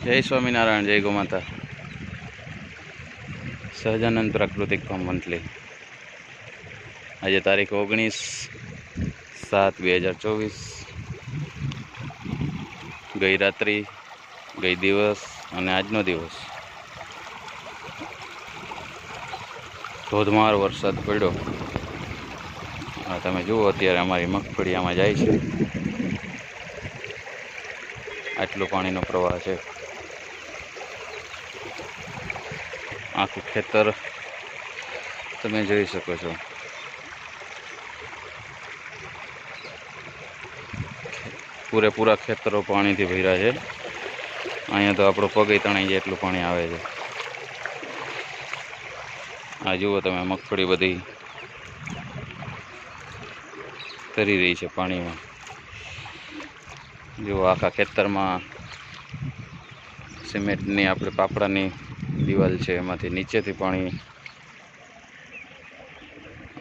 જય સ્વામિનારાયણ, જય ગોમાતા. સહજાનંદ પ્રાકૃતિક ફાર્મ મંથલી. આજે તારીખ 19/7/2024. ગઈ રાત્રિ, ગઈ દિવસ અને આજનો દિવસ ધોધમાર વરસાદ પડ્યો. તમે જુઓ અત્યારે અમારી મગફળી આમાં જાય છે. આટલો પાણીનો પ્રવાહ છે. આખું ખેતર તમે જોઈ શકો છો. પૂરેપૂરા ખેતરો પાણીથી ભર્યા છે. અહીંયા તો આપણો પગે તણાઈ જાય એટલું પાણી આવે છે. આ જુઓ તમે, મગફળી બધી તરી રહી છે પાણીમાં. જુઓ આખા ખેતરમાં સિમેન્ટની આપણે પાપડાની દિવાલ છે, એમાંથી નીચેથી પાણી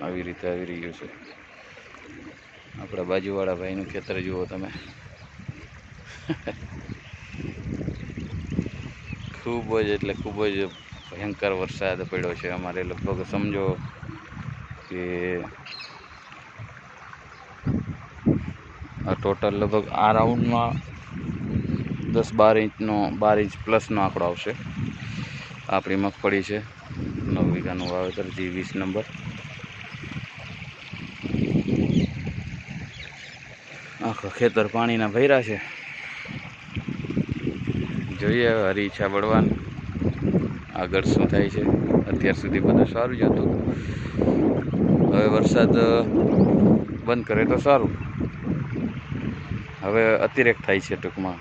આવી રીતે આવી રહ્યું છે. આપણા બાજુવાળા ભાઈનું ખેતર જુઓ તમે. ખૂબ જ એટલે ખૂબ જ ભયંકર વરસાદ પડ્યો છે. અમારે લગભગ સમજો કે આ ટોટલ લગભગ આ રાઉન્ડમાં 10-12 ઇંચનો 12 ઇંચ પ્લસનો આંકડો આવશે. આપણી મગફળી છે, 9 વીઘાનું વાવેતર, G20 નંબર. આખા ખેતર પાણીના ભર્યા છે. જોઈએ હવે હરી ઈચ્છા બળવાન આગળ શું થાય છે. અત્યાર સુધી બધું સારું જ હતું. હવે વરસાદ બંધ કરે તો સારું. હવે અતિરેક થાય છે ટૂંકમાં.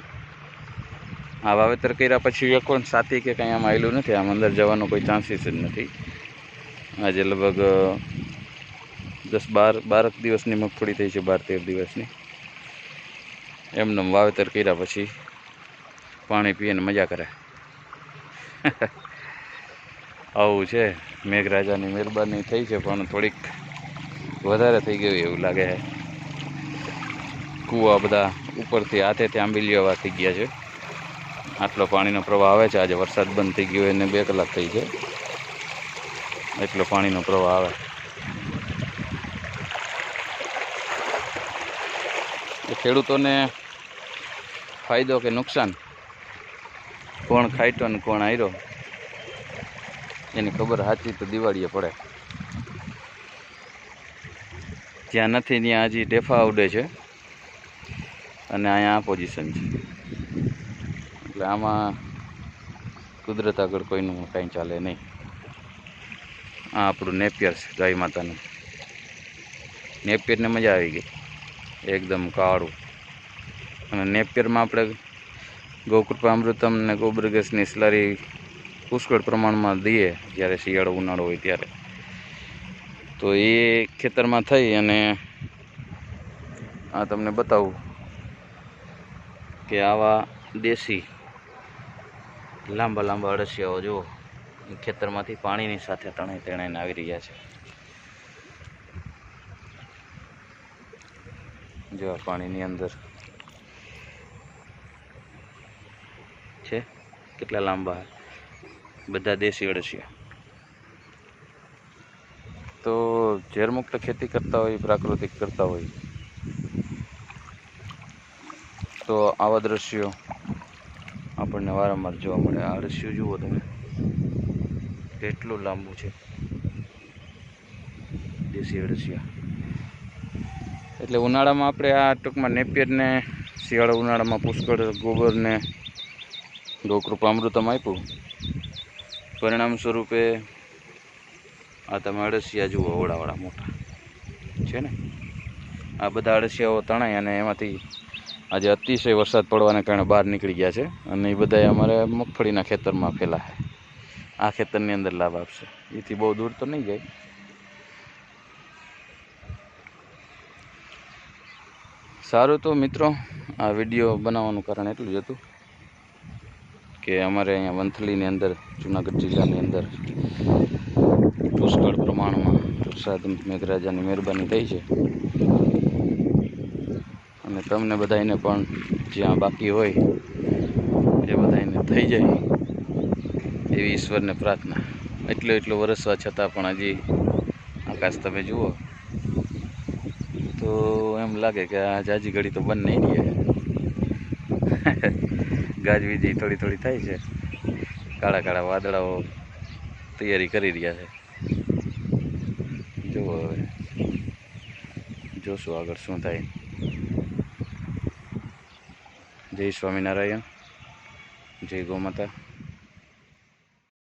આ વાવેતર કર્યા પછી એકોણ સાથી કે કંઈ આમ આવેલું નથી. આમ અંદર જવાનો કોઈ ચાન્સીસ જ નથી. આજે લગભગ 10-12 દિવસની મગફળી થઈ છે, 12-13 દિવસની. એમને વાવેતર કર્યા પછી પાણી પીને મજા કરે. આવું છે. મેઘરાજાની મહેરબાની થઈ છે, પણ થોડીક વધારે થઈ ગયું એવું લાગે છે. કૂવા બધા ઉપરથી હાથેથી આંબીલીઓ થઈ ગયા છે. આટલો પાણીનો પ્રવાહ આવે છે. આજે વરસાદ બંધ થઈ ગયો એને 2 કલાક થઈ છે. એટલો પાણીનો પ્રવાહ આવે. ખેડૂતોને ફાયદો કે નુકસાન, કોણ ખાઈટો ને કોણ આયરો, એની ખબર સાચી તો દિવાળીએ પડે. જ્યાં નથી ત્યાં હજી ઢેફા ઉડે છે, અને અહીંયા આ પોઝિશન છે. એટલે આમાં કુદરત આગળ કોઈનું કાંઈ ચાલે નહીં. આ આપણું નેપિયર છે, ગાય માતાનું નેપિયરને મજા આવી ગઈ. એકદમ કાળું. અને નેપિયરમાં આપણે ગૌકૃપામૃતમ ને ગોબરગેસની સ્લરી પુષ્કળ પ્રમાણમાં દઈએ જ્યારે શિયાળો ઉનાળો હોય ત્યારે. તો એ ખેતરમાં થઈ અને આ તમને બતાવું કે આવા દેશી લાંબા લાંબા અળસિયાઓ જુઓ એ ખેતરમાંથી પાણીની સાથે તણાઈને આવી રહ્યા છે. જો આ પાણીની અંદર છે, કેટલા લાંબા, બધા દેશી અળસિયા. તો ઝેરમુક્ત ખેતી કરતા હોય, પ્રાકૃતિક કરતા હોય, તો આવા દ્રશ્યો આપણને વારંવાર જોવા મળે. આ અળસિયું જુઓ તમે, કેટલું લાંબુ છે, દેશી અળસિયા. એટલે ઉનાળામાં આપણે આ ટૂંકમાં નેપિયરને, શિયાળો ઉનાળામાં પુષ્કળ ગોબરને ગૌકૃપામૃતમ આપ્યું. પરિણામ સ્વરૂપે આ તમે અળસિયા જુઓ, ઓળાવાળા મોટા છે ને. આ બધા અળસિયાઓ તણાય અને એમાંથી આજે અતિશય વરસાદ પડવાને કારણે બહાર નીકળી ગયા છે. અને એ બધા અમારે મગફળીના ખેતરમાં ફેલા છે. આ ખેતરની અંદર લાભ આપશે. એથી બહુ દૂર તો નહીં જાય. સારું, તો મિત્રો, આ વિડીયો બનાવવાનું કારણ એટલું જ હતું કે અમારે અહીંયા વંથલીની અંદર, જુનાગઢ જિલ્લાની અંદર પુષ્કળ પ્રમાણમાં વરસાદ, મેઘરાજાની મહેરબાની થઈ છે. અને તમને બધાને પણ જ્યાં બાકી હોય એ બધાને થઈ જાય એવી ઈશ્વરને પ્રાર્થના. એટલો વરસવા છતાં પણ હજી આકાશ તમે જુઓ તો એમ લાગે કે આ જાજી ઘડી તો બંધ નહીં રહે. ગાજવીજી થોડી થાય છે. કાળા વાદળાઓ તૈયારી કરી રહ્યા છે. જુઓ હવે જોશું આગળ શું થાય. જય સ્વામિનારાયણ, જય ગૌ માતા.